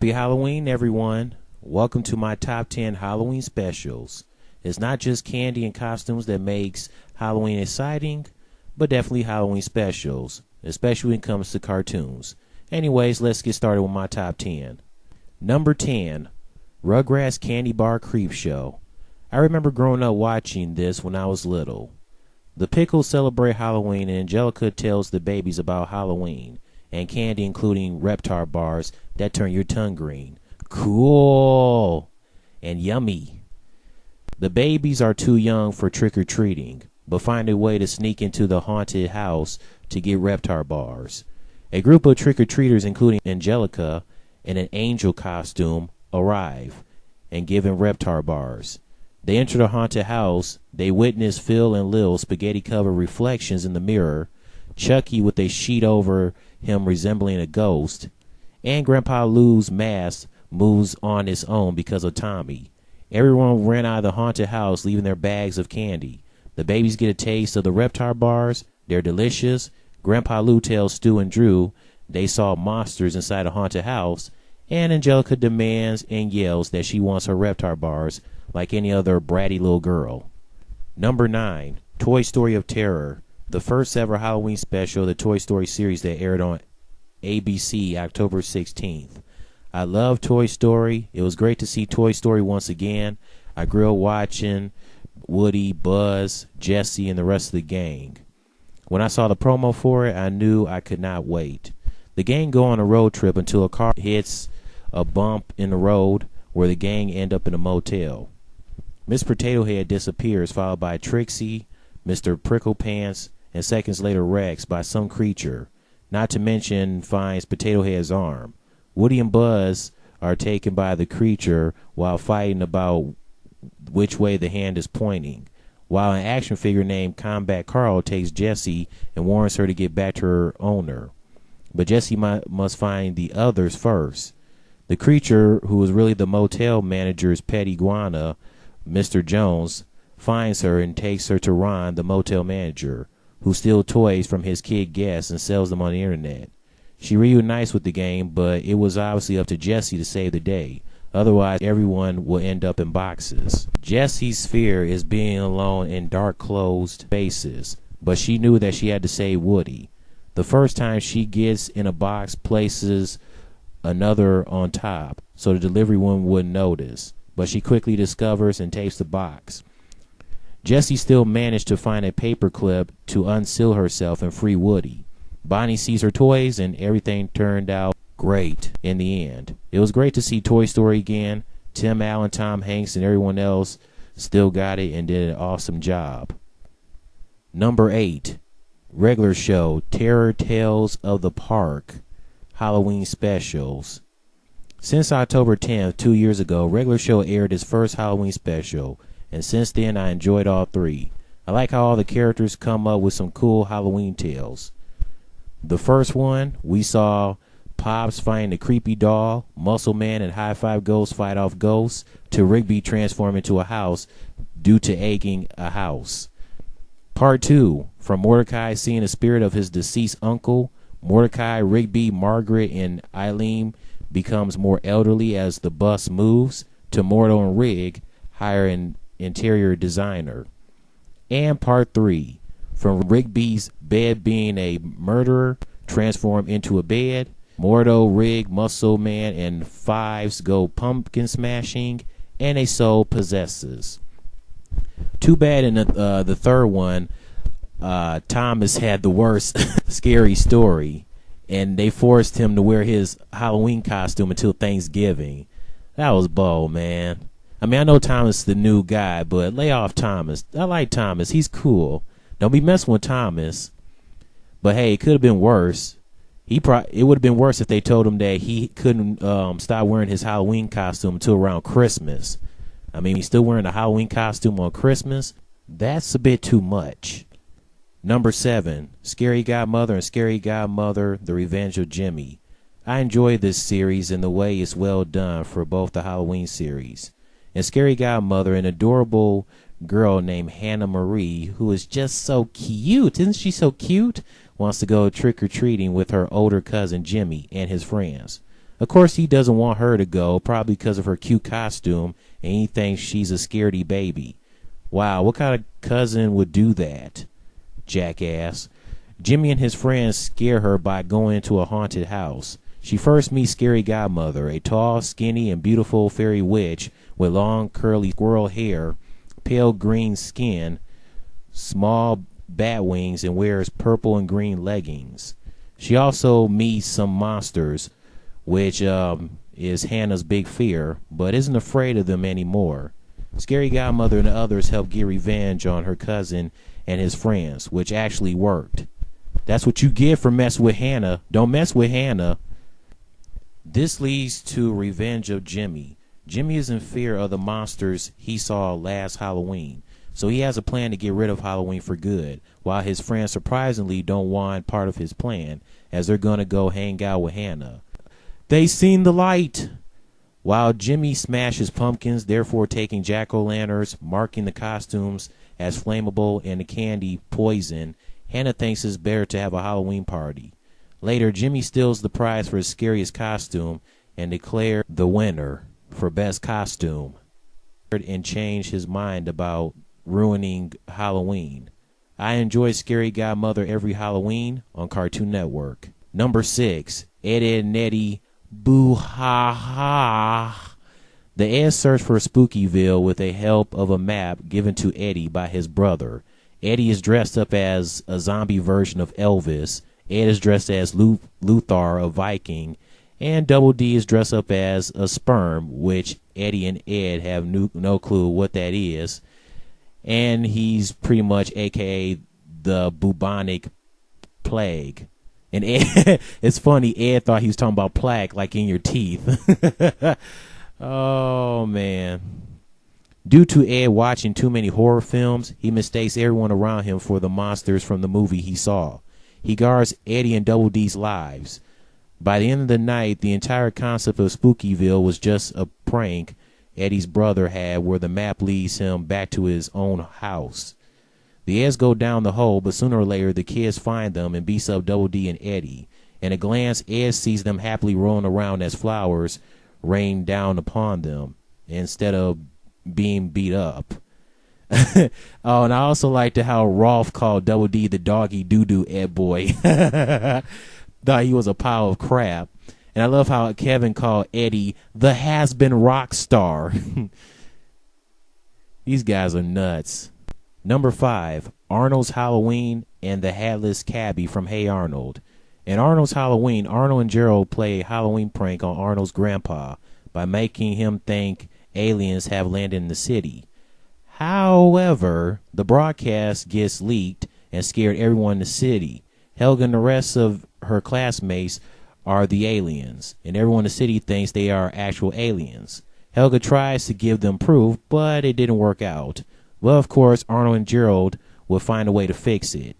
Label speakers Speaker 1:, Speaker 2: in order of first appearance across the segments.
Speaker 1: Happy Halloween, everyone. Welcome to my top 10 Halloween specials. It's not just candy and costumes that makes Halloween exciting, but definitely Halloween specials, especially when it comes to cartoons. Anyways, let's get started with my top 10. Number 10, Rugrats Candy Bar Creepshow. I remember growing up watching this when I was little. The Pickles celebrate Halloween and Angelica tells the babies about Halloween and candy including Reptar bars that turn your tongue green. Cool and yummy. The babies are too young for trick-or-treating, but find a way to sneak into the haunted house to get Reptar bars. A group of trick-or-treaters, including Angelica in an angel costume, arrive and give them Reptar bars. They enter the haunted house. They witness Phil and Lil's spaghetti-covered reflections in the mirror, Chucky with a sheet over him resembling a ghost, and Grandpa Lou's mask moves on its own because of Tommy. Everyone ran out of the haunted house, leaving their bags of candy. The babies get a taste of the Reptar bars. They're delicious. Grandpa Lou tells Stu and Drew they saw monsters inside a haunted house, and Angelica demands and yells that she wants her Reptar bars like any other bratty little girl. Number 9, Toy Story of Terror, the first ever Halloween special of the Toy Story series that aired on ABC October 16th. I love Toy Story. It was great to see Toy Story once again. I grew up watching Woody, Buzz, Jesse, and the rest of the gang. When I saw the promo for it, I knew I could not wait. The gang go on a road trip until a car hits a bump in the road where the gang end up in a motel. Miss Potato Head disappears, followed by Trixie, Mr. Pricklepants, and seconds later Rex by some creature, not to mention finds Potato Head's arm. Woody and Buzz are taken by the creature while fighting about which way the hand is pointing, while an action figure named Combat Carl takes Jessie and warns her to get back to her owner. But Jessie must find the others first. The creature, who is really the motel manager's pet iguana, Mr. Jones, finds her and takes her to Ron, the motel manager, who steals toys from his kid guests and sells them on the internet. She reunites with the gang, but it was obviously up to Jessie to save the day. Otherwise, everyone will end up in boxes. Jessie's fear is being alone in dark, closed spaces, but she knew that she had to save Woody. The first time she gets in a box, places another on top, so the delivery woman wouldn't notice, but she quickly discovers and tapes the box. Jessie still managed to find a paper clip to unseal herself and free Woody. Bonnie sees her toys and everything turned out great in the end. It was great to see Toy Story again. Tim Allen, Tom Hanks, and everyone else still got it and did an awesome job. Number 8, regular show, Terror Tales of the Park, Halloween specials. Since October 10th, 2 years ago, regular show aired its first Halloween special, and since then I enjoyed all three. I like how all the characters come up with some cool Halloween tales. The first one, we saw Pops find the creepy doll, Muscle Man and High Five Ghost fight off ghosts, to Rigby transform into a house due to egging a house. Part 2, from Mordecai seeing the spirit of his deceased uncle, Mordecai, Rigby, Margaret, and Eileen becomes more elderly as the bus moves, to Mordo and Rig hire an interior designer. And Part 3, from Rigby's bed being a murderer transformed into a bed, Mordo, Rig, Muscle Man, and Fives go pumpkin smashing, and a soul possesses. Too bad in the third one, Thomas had the worst scary story, and they forced him to wear his Halloween costume until Thanksgiving. That was bold, man. I mean, I know Thomas is the new guy, but lay off Thomas. I like Thomas. He's cool. Don't be messing with Thomas. But hey, it could have been worse. It would have been worse if they told him that he couldn't stop wearing his Halloween costume until around Christmas. I mean, he's still wearing a Halloween costume on Christmas. That's a bit too much. Number 7, Scary Godmother and Scary Godmother, The Revenge of Jimmy. I enjoy this series and the way it's well done for both the Halloween series. In Scary Godmother, an adorable girl named Hannah Marie, who is just so cute. Isn't she so cute? Wants to go trick-or-treating with her older cousin Jimmy and his friends. Of course, he doesn't want her to go, probably because of her cute costume, and he thinks she's a scaredy baby. Wow, what kind of cousin would do that? Jackass. Jimmy and his friends scare her by going into a haunted house. She first meets Scary Godmother, a tall, skinny, and beautiful fairy witch with long, curly squirrel hair, pale green skin, small bat wings, and wears purple and green leggings. She also meets some monsters, which is Hannah's big fear, but isn't afraid of them anymore. Scary Godmother and the others help get revenge on her cousin and his friends, which actually worked. That's what you get for messing with Hannah. Don't mess with Hannah. This leads to revenge of Jimmy. Jimmy is in fear of the monsters he saw last Halloween, so he has a plan to get rid of Halloween for good, while his friends surprisingly don't want part of his plan, as they're going to go hang out with Hannah. They seen the light. While Jimmy smashes pumpkins, therefore taking jack-o'-lanterns, marking the costumes as flammable and the candy poison, Hannah thinks it's better to have a Halloween party. Later, Jimmy steals the prize for his scariest costume and declares the winner for best costume, and changed his mind about ruining Halloween. I enjoy Scary Godmother every Halloween on Cartoon Network. Number 6, Ed, Edd n Eddy Boo Ha Ha. The Eds search for Spookyville with the help of a map given to Eddie by his brother. Eddie is dressed up as a zombie version of Elvis. Ed is dressed as Luthor, a Viking. And Double D is dressed up as a sperm, which Eddie and Ed have no clue what that is. And he's pretty much AKA the bubonic plague. And Ed, it's funny, Ed thought he was talking about plaque, like in your teeth. Oh, man. Due to Ed watching too many horror films, he mistakes everyone around him for the monsters from the movie he saw. He guards Eddie and Double D's lives. By the end of the night, the entire concept of Spookyville was just a prank Eddie's brother had, where the map leads him back to his own house. The Eds go down the hole, but sooner or later the kids find them and beats up Double D and Eddie. In a glance, Ed sees them happily rolling around as flowers rain down upon them instead of being beat up. Oh, and I also liked how Rolf called Double D the doggy doo-doo Ed boy. Thought he was a pile of crap. And I love how Kevin called Eddie the has-been rock star. These guys are nuts. Number 5, Arnold's Halloween and the Hatless Cabbie from Hey Arnold. In Arnold's Halloween, Arnold and Gerald play a Halloween prank on Arnold's grandpa by making him think aliens have landed in the city. However, the broadcast gets leaked and scared everyone in the city. Helga and the rest of her classmates are the aliens, and everyone in the city thinks they are actual aliens. Helga tries to give them proof, but it didn't work out. Well, of course, Arnold and Gerald will find a way to fix it.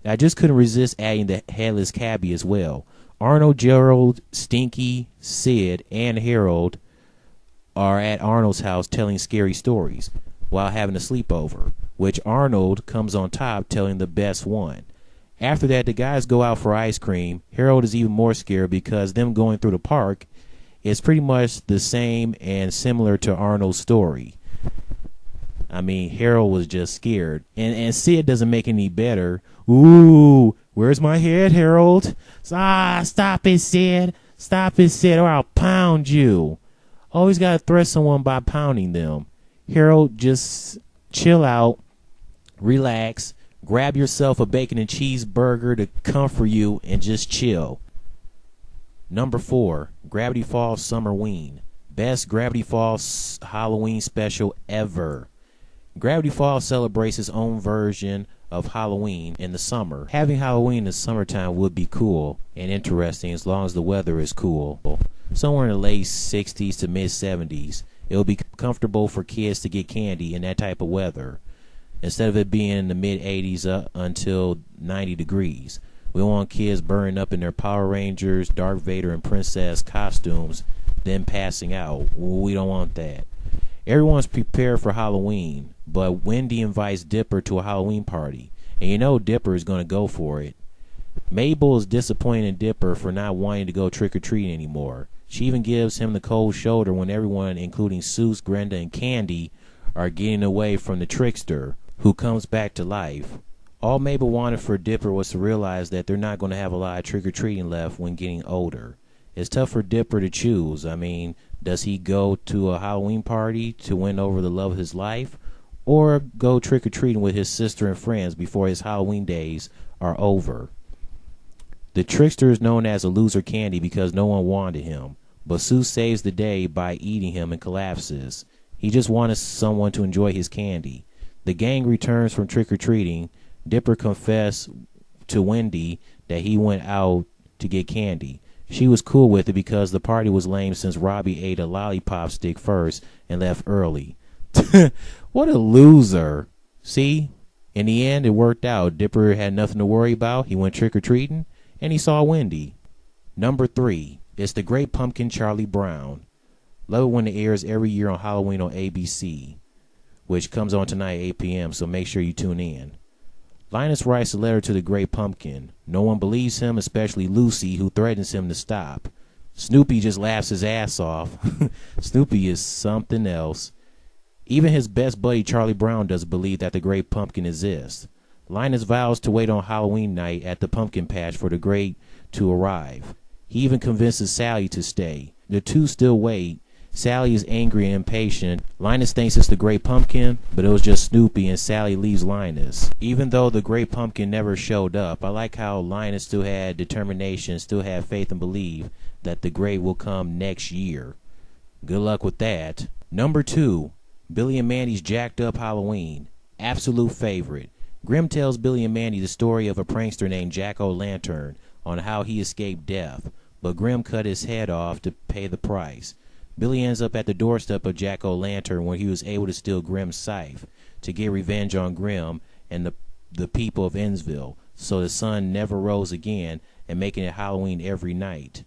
Speaker 1: I just couldn't resist adding the Headless Cabbie as well. Arnold, Gerald, Stinky, Sid, and Harold are at Arnold's house telling scary stories while having a sleepover, which Arnold comes on top telling the best one. After that, the guys go out for ice cream. Harold is even more scared because them going through the park is pretty much the same and similar to Arnold's story. I mean, Harold was just scared. And Sid doesn't make it any better. Ooh, where's my head, Harold? Stop it, Sid. Stop it, Sid, or I'll pound you. Always got to threat someone by pounding them. Harold, just chill out, relax, grab yourself a bacon and cheeseburger to comfort you, and just chill. Number 4, Gravity Falls Summerween. Best Gravity Falls Halloween special ever. Gravity Falls celebrates its own version of Halloween in the summer. Having Halloween in the summertime would be cool and interesting as long as the weather is cool. Somewhere in the late 60s to mid 70s, it will be comfortable for kids to get candy in that type of weather, instead of it being in the mid 80s up until 90 degrees. We want kids burning up in their Power Rangers, Darth Vader, and Princess costumes, then passing out. We don't want that. Everyone's prepared for Halloween, but Wendy invites Dipper to a Halloween party, and you know Dipper is going to go for it. Mabel is disappointed in Dipper for not wanting to go trick-or-treating anymore. She even gives him the cold shoulder when everyone, including Seuss, Grenda, and Candy, are getting away from the trickster, who comes back to life. All Mabel wanted for Dipper was to realize that they're not going to have a lot of trick-or-treating left when getting older. It's tough for Dipper to choose. I mean, does he go to a Halloween party to win over the love of his life, or go trick-or-treating with his sister and friends before his Halloween days are over? The trickster is known as a loser Candy because no one wanted him, but Seuss saves the day by eating him and collapses. He just wanted someone to enjoy his candy. The gang returns from trick-or-treating. Dipper confessed to Wendy that he went out to get candy. She was cool with it because the party was lame since Robbie ate a lollipop stick first and left early. What a loser. See, in the end it worked out. Dipper had nothing to worry about. He went trick-or-treating and he saw Wendy. Number 3 is The Great Pumpkin, Charlie Brown. Love it when it airs every year on Halloween on ABC, which comes on tonight at 8 p.m., so make sure you tune in. Linus writes a letter to the Great Pumpkin. No one believes him, especially Lucy, who threatens him to stop. Snoopy just laughs his ass off. Snoopy is something else. Even his best buddy Charlie Brown doesn't believe that the Great Pumpkin exists. Linus vows to wait on Halloween night at the pumpkin patch for the Great to arrive. He even convinces Sally to stay. The two still wait. Sally is angry and impatient. Linus thinks it's the Great Pumpkin, but it was just Snoopy, and Sally leaves Linus. Even though the Great Pumpkin never showed up, I like how Linus still had determination, still had faith and believe that the Great will come next year. Good luck with that. Number 2, Billy and Mandy's Jacked Up Halloween. Absolute favorite. Grim tells Billy and Mandy the story of a prankster named Jack-O-Lantern on how he escaped death, but Grim cut his head off to pay the price. Billy ends up at the doorstep of Jack-O-Lantern where he was able to steal Grim's scythe to get revenge on Grim and the people of Innsville, so the sun never rose again, and making it Halloween every night.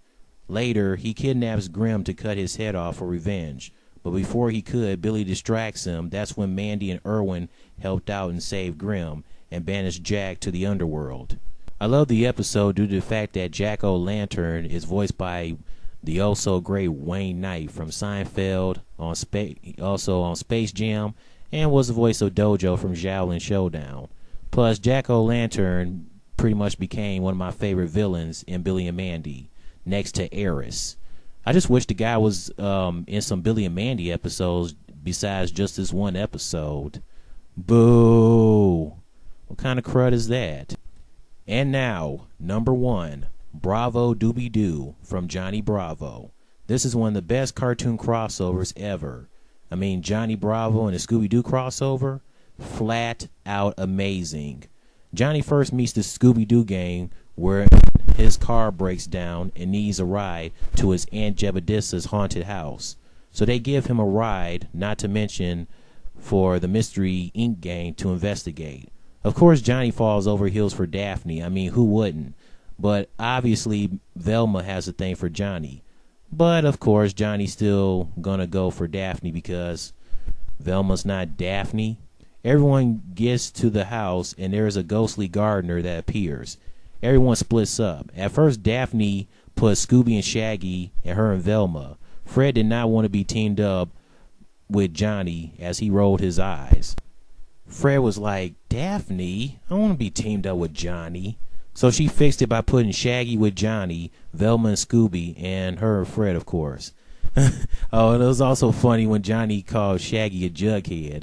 Speaker 1: Later, he kidnaps Grim to cut his head off for revenge, but before he could, Billy distracts him. That's when Mandy and Irwin helped out and saved Grim and banished Jack to the underworld. I love the episode due to the fact that Jack-O-Lantern is voiced by the oh-so-great Wayne Knight from Seinfeld, also on Space Jam, and was the voice of Dojo from Shaolin Showdown. Plus, Jack-O-Lantern pretty much became one of my favorite villains in Billy and Mandy, next to Eris. I just wish the guy was in some Billy and Mandy episodes besides just this one episode. Boo! What kind of crud is that? And now, number 1. Bravo Doobie Doo from Johnny Bravo. This is one of the best cartoon crossovers ever. I mean, Johnny Bravo and the Scooby-Doo crossover, flat out amazing. Johnny first meets the Scooby-Doo gang where his car breaks down and needs a ride to his Aunt Jebedissa's haunted house. So they give him a ride, not to mention for the Mystery Inc. gang to investigate. Of course, Johnny falls over heels for Daphne. I mean, who wouldn't? But obviously, Velma has a thing for Johnny. But, of course, Johnny's still gonna go for Daphne because Velma's not Daphne. Everyone gets to the house, and there is a ghostly gardener that appears. Everyone splits up. At first, Daphne put Scooby and Shaggy and her and Velma. Fred did not want to be teamed up with Johnny as he rolled his eyes. Fred was like, Daphne? I don't want to be teamed up with Johnny. So she fixed it by putting Shaggy with Johnny, Velma and Scooby, and her and Fred, of course. Oh, and it was also funny when Johnny called Shaggy a jughead.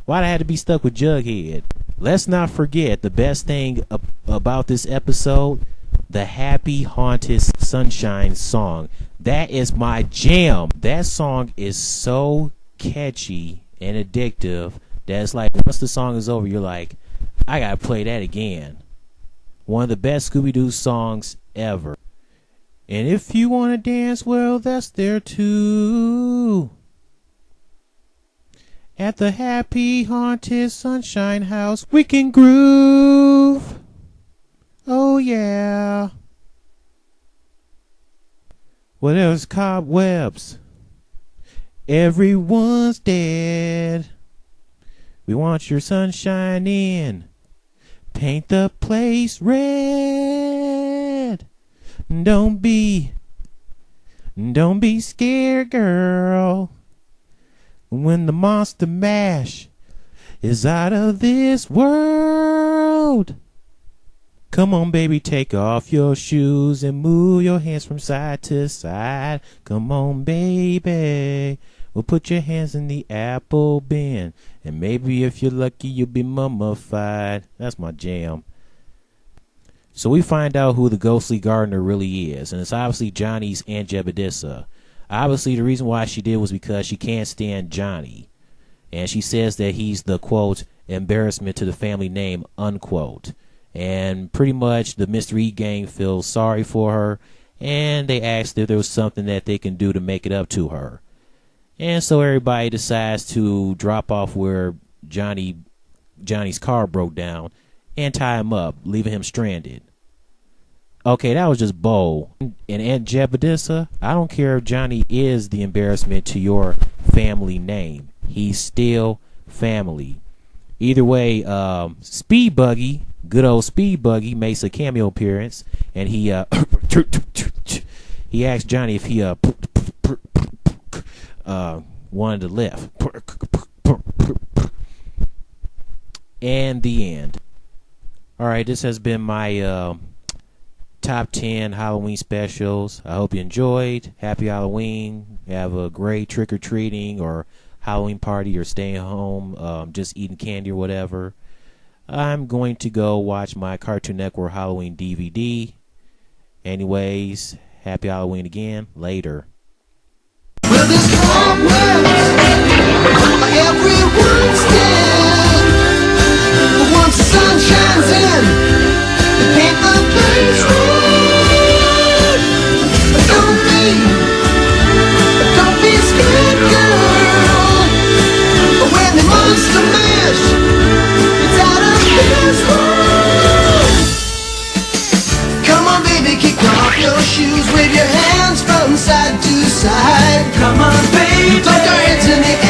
Speaker 1: Why'd I have to be stuck with Jughead? Let's not forget the best thing about this episode, the Happy Haunted Sunshine song. That is my jam. That song is so catchy and addictive that it's like once the song is over, you're like, I gotta play that again. One of the best Scooby-Doo songs ever. And if you want to dance, well, that's there too. At the Happy Haunted Sunshine House, we can groove. Oh, yeah. Well, there's cobwebs. Everyone's dead. We want your sunshine in. Paint the place red. Don't be Don't be scared, girl, when the monster mash is out of this world. Come on, baby, take off your shoes and move your hands from side to side. Come on, baby. Well, put your hands in the apple bin, and maybe if you're lucky, you'll be mummified. That's my jam. So we find out who the ghostly gardener really is, and it's obviously Johnny's Aunt Jebediah. Obviously, the reason why she did was because she can't stand Johnny, and she says that he's the, quote, embarrassment to the family name, unquote. And pretty much the Mystery Gang feels sorry for her, and they asked if there was something that they can do to make it up to her. And so everybody decides to drop off where Johnny's car broke down and tie him up, leaving him stranded. Okay, that was just bold. And Aunt Jebediah, I don't care if Johnny is the embarrassment to your family name. He's still family. Either way, Speed Buggy, good old Speed Buggy, makes a cameo appearance, and he asked Johnny if he wanted to lift. And the end. All right, this has been my top 10 Halloween specials. I hope you enjoyed. Happy Halloween. Have a great trick-or-treating or Halloween party, or staying home, just eating candy or whatever. I'm going to go watch my Cartoon Network Halloween DVD. Anyways, happy Halloween again. Later.
Speaker 2: Well, there's problems everyone's dead. But once the sun shines in, they paint the place red. Don't be scared, girl. But when the monster mash, it's out of this world. Come on, baby, kick off your shoes, wave your hands from side to side. Come on, baby, put your hands in the air.